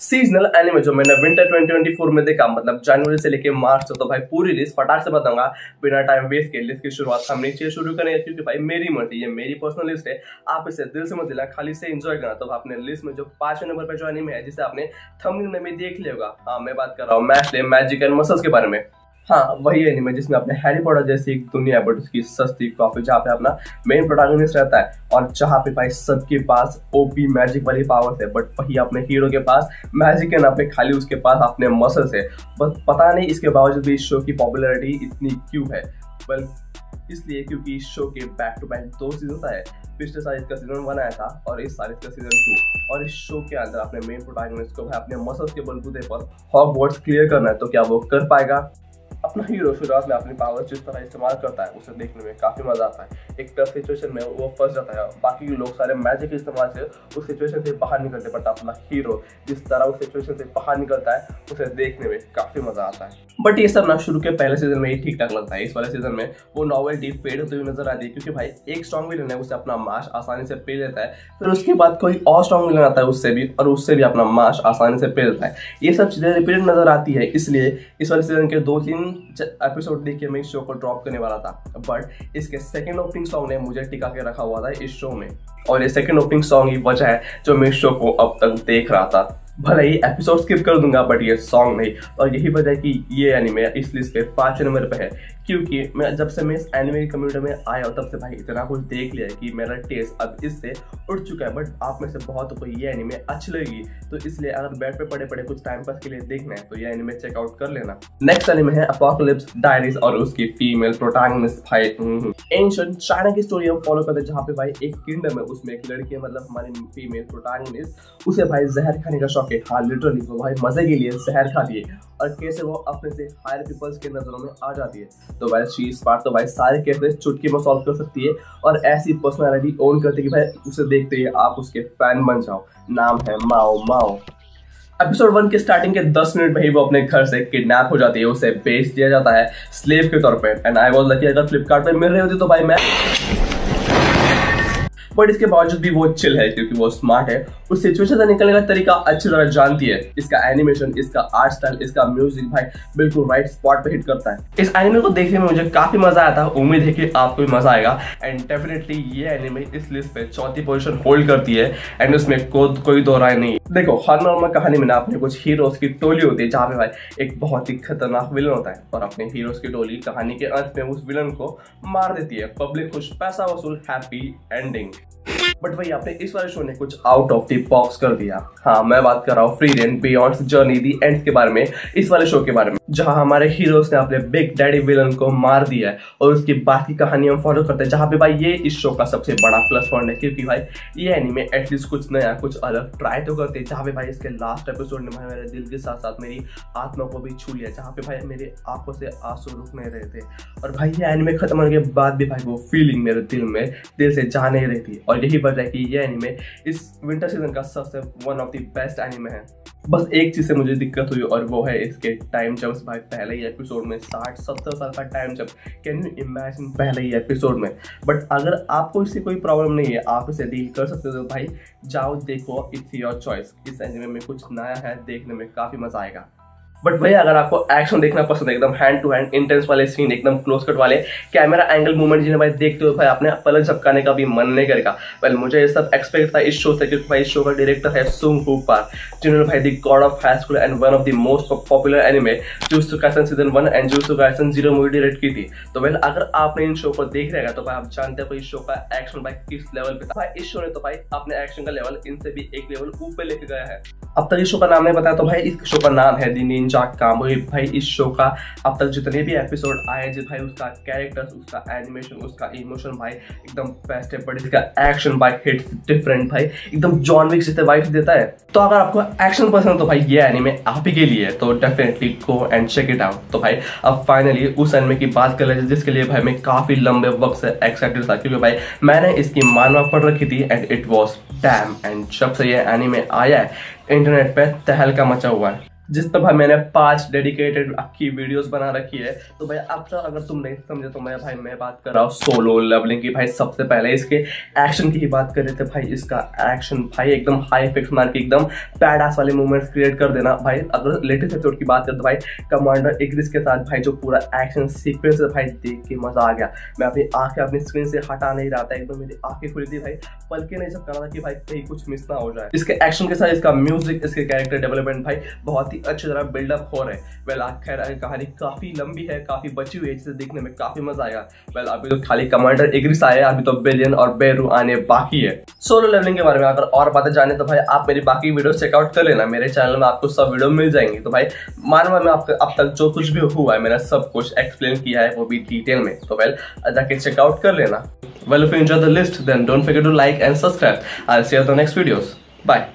Seasonal anime जो मैंने winter 2024 में देखा, मतलब जनवरी से लेके मार्च तक, तो भाई पूरी लिस्ट फटाक से बताऊंगा बिना टाइम वेस्ट के। लिस्ट की शुरुआत हम नीचे शुरू करेंगे क्योंकि भाई मेरी मर्जी, ये मेरी पर्सनल लिस्ट है, आप इसे दिल से मत लेना, खाली से एंजॉय करना। तो अपने लिस्ट में जो 5वें नंबर पर जो एनिमे है, जिसे आपने थंबनेल में भी देख लिया होगा, हाँ मैं बात कर रहा हूँ मैजिक एंड मसल्स के बारे में। हाँ वही एनिमे जिसमें अपने हैरी पॉटर जैसी एक दुनिया बट उसकी सस्ती कॉफी, जहाँ पे अपना मेन प्रोटैगनिस्ट रहता है और जहाँ पे भाई सबके पास ओपी मैजिक वाली पावर्स है, बट वही अपने हीरो के पास मैजिक है ना पे, खाली उसके पास अपने मसल्स है। बस पता नहीं इसके बावजूद भी इस शो की पॉपुलैरिटी इतनी क्यों है। वेल इसलिए क्योंकि इस शो के बैक टू बैक 2 सीजन आए। पिछले साल इसका सीजन 1 आया था और इस साल इसका सीजन 2। और इस शो के अंदर अपने मेन प्रोटैगनिस्ट को भाई अपने मसल्स के बलबूते पर हॉगवर्ट्स क्लियर करना है, तो क्या वो कर पाएगा? अपना हीरो शुरुआत में अपनी पावर जिस तरह इस्तेमाल करता है उसे देखने में काफी मजा आता है। एक टफ सिचुएशन में वो फंस जाता है, बाकी लोग सारे मैजिक इस्तेमाल से उस सिचुएशन से बाहर निकलते, बट अपना हीरो जिस तरह उस सिचुएशन से बाहर निकलता है उसे देखने में काफी मजा आता है। बट ये सब ना शुरू के पहले सीजन में ही ठीक ठाक लगता है। इस वाले सीजन में वो नॉवेल्टी फेड होते हुए नजर आती है, क्योंकि भाई एक स्ट्रॉन्ग विलन है, उसे अपना माश आसानी से पे लेता है, फिर उसके बाद कोई और स्ट्रॉन्ग विलन आता है उससे भी, और उससे भी अपना माश आसानी से पे लेता है। ये सब चीजें रिपीटेड नजर आती है, इसलिए इस वाले सीजन के 2-3 एपिसोड देख के मैं इस शो को ड्रॉप करने वाला था, बट इसके सेकंड ओपनिंग सॉन्ग ने मुझे टिका के रखा हुआ था इस शो में। और ये सेकंड ओपनिंग सॉन्ग ही वजह है जो मैं इस शो को अब तक देख रहा था। भले ही एपिसोड स्किप कर दूंगा बट ये सॉन्ग नहीं, और यही वजह है कि ये एनिमे इस लिस्ट पे 5वें नंबर पे है। क्योंकि मैं जब से मैं इस एनिमे की कम्युनिटी में आया हूँ तब से भाई इतना कुछ देख लिया है कि मेरा टेस्ट अब इससे उठ चुका है। बट आप में से बहुत को ये एनिमे अच्छी लगेगी, तो इसलिए अगर बेड पे पड़े पड़े कुछ टाइम पास के लिए देखना है तो ये एनिमे चेकआउट कर लेना। नेक्स्ट एनिमे है अपोकलिप्स डायरीज और उसकी फीमेल प्रोटैगनिस्ट भाई एंशिएंट चाइना की स्टोरी हम फॉलो करते हैं, जहाँ पे भाई एक किंगडम है, उसमें एक लड़की है, मतलब हमारी फीमेल प्रोटैगनिस्ट, उसे भाई जहर खाने का शौक है। हाँ लिटरली वो भाई मजे के लिए जहर खाती है और कैसे वो अपने से हायर पीपल्स के नजरों में आ जाती है। तो भाई शी स्मार्ट, तो भाई सारे केसेस चुटकी में सॉल्व कर सकती है और ऐसी पर्सनालिटी ओन करती है कि भाई उसे देखते ही आप उसके फैन बन जाओ। नाम है माओ माओ। एपिसोड 1 के स्टार्टिंग के 10 मिनट में ही वो अपने घर से किडनैप हो जाती है, उसे बेच दिया जाता है स्लेव के तौर पे। एंड आई वाज लकी, अगर फ्लिपकार्ट पे मिल रही होती तो भाई मैं, बट इसके बावजूद भी वो चिल है क्योंकि वो स्मार्ट है, उस सिचुएशन से निकलने का तरीका अच्छी तरह जानती है। इसका एनिमेशन, इसका आर्ट स्टाइल, इसका म्यूजिक भाई बिल्कुल राइट स्पॉट पे हिट करता है। इस एनिमे को देखने में मुझे काफी मजा आया था, उम्मीद है कि आपको भी मजा आएगा। एंड डेफिनेटली ये एनिमे इस लिस्ट पे 4थी पोजीशन होल्ड करती है एंड उसमें कोई दो राय नहीं। देखो हर नॉर्मल कहानी में ना अपने कुछ हीरोज की टोली होती है, जहाँ पे भाई एक बहुत ही खतरनाक विलन होता है और अपने हीरोज की टोली कहानी के अंत में उस विलन को मार देती है। पब्लिक खुश, पैसा वसूल, हैप्पी एंडिंग। बट भाई आपने इस वाले शो ने कुछ आउट ऑफ द बॉक्स कर दिया। हाँ मैं बात कर रहा हूँ फ्रीरेन बियॉन्ड जर्नी दी एंड के बारे में, इस वाले शो के बारे में, जहाँ हमारे हीरोज ने अपने बिग डैडी विलन को मार दिया है और उसकी बाकी कहानी हम फॉलो करते हैं, जहाँ पे भाई ये इस शो का सबसे बड़ा प्लस पॉइंट है, क्योंकि भाई ये एनीमे एटलीस्ट कुछ नया कुछ अलग ट्राई तो करते हैं। जहाँ पे भाई इसके लास्ट एपिसोड ने भाई मेरे दिल के साथ साथ मेरी आत्मा को भी छू लिया, जहाँ पे भाई मेरे आंखों से आंसू रुक नहीं रहे थे। और भाई ये एनीमे खत्म होने के बाद भी भाई वो फीलिंग मेरे दिल से जा नहीं रही थी, और यही वजह है कि ये एनीमे इस विंटर सीजन का सबसे one of the best anime है। बस एक चीज से मुझे दिक्कत हुई और वो है इसके टाइम जंप्स। भाई पहले ही एपिसोड में 60-70 साल का time jump, can you imagine, पहले ही एपिसोड में। बट अगर आपको इससे कोई प्रॉब्लम नहीं है, आप इसे डील कर सकते हो, तो भाई जाओ देखो, इट्स योर चॉइस। इस एनीमे में कुछ नया है, देखने में काफी मजा आएगा। बट भाई अगर आपको एक्शन देखना पसंद है, एकदम हैंड टू हैंड इंटेंस वाले सीन, एकदम क्लोज कट वाले कैमरा एंगल मूवमेंट, जिन्हें भाई देखते हुए भाई अपने पलक झपकाने का भी मन नहीं करेगा। वेल मुझे ये सब एक्सपेक्ट था इस शो से, क्योंकि भाई इस शो का डायरेक्टर है सुंग हू पार्क, जिन्होंने भाई the God of high school and one of the most popular anime jujutsu Kaisen season 1 and jujutsu Kaisen 0 movie direct की थी। तो वेल अगर आपने इन शो को देख रहेगा तो भाई आप जानते हैं इस शो का एक्शन भाई किस लेवल पे था। भाई इस शो ने तो भाई अपने एक्शन का लेवल इनसे भी एक लेवल ऊपर लेके गया है। अब तक इस शो का नाम नहीं बताया, तो भाई इस शो का नाम है द निंजा कामुई। भाई इस शो का अब तक जितने भी एपिसोड आए हैं भाई, उसका कैरेक्टर्स, उसका एनिमेशन, उसका इमोशन भाई एकदम बेस्ट है। बट इसका एक्शन भाई हिट्स डिफरेंट, भाई एकदम जॉन विक जैसे वाइब्स देता है। तो अगर आपको एक्शन पसंद है तो भाई ये एनीमे आप ही के लिए है, तो definitely go and check it out. तो भाई अब फाइनली उस एनीमे की बात कर लेते जिसके लिए भाई मैं काफी लंबे वक्त से एक्साइटेड था, क्योंकि भाई मैंने इसकी मानवा पढ़ रखी थी and it was damn. And जब से ये एनीमे आया है इंटरनेट पे तहलका मचा हुआ है। जिस पर भाई मैंने 5 डेडिकेटेड की वीडियोस बना रखी है। तो भाई अब तक अगर तुम नहीं समझे तो मैं बात कर रहा हूँ सोलो लेवलिंग की। भाई सबसे पहले इसके एक्शन की ही बात कर रहे थे। भाई इसका एक्शन भाई एकदम हाई इफेक्ट मार के एकदम पैडास वाले मूवमेंट्स क्रिएट कर देना। भाई अगर लेटेस्ट एपिसोड की बात करें तो भाई कमांडर इग्रिस के साथ भाई जो पूरा एक्शन सीक्वेंस है भाई देख के मजा आ गया। मैं अपनी आंखें अपनी स्क्रीन से हटा नहीं रहा था, एकदम मेरी आंखें खुली थी भाई, पलके नहीं झपका रहा था कि भाई कहीं कुछ मिस ना हो जाए। इसके एक्शन के साथ इसका म्यूजिक, इसके कैरेक्टर डेवलपमेंट भाई बहुत ही अच्छी तरह बिल्डअप हो रहे हैं। वेल खैर कहानी काफी लंबी है, काफी बची हुई है, जिसे देखने में काफी मजा आएगा। वेल अभी तो खाली कमांडर इग्रिस आया, अभी तो बिलियन और बेरू आने बाकी है। सोलो लेवलिंग के बारे में अगर और बातें जाने तो भाई आप मेरी बाकी वीडियो चेकआउट कर लेना, मेरे चैनल में आपको सब वीडियो मिल जाएंगी। तो भाई मानो मैं आपको अब तक जो कुछ भी हुआ है मैंने सब कुछ एक्सप्लेन किया है, वो भी डिटेल में। तो वेल जाके चेकआउट कर लेना। Well, if you enjoyed the list, then don't forget to like and subscribe. I'll see you on the next videos. Bye.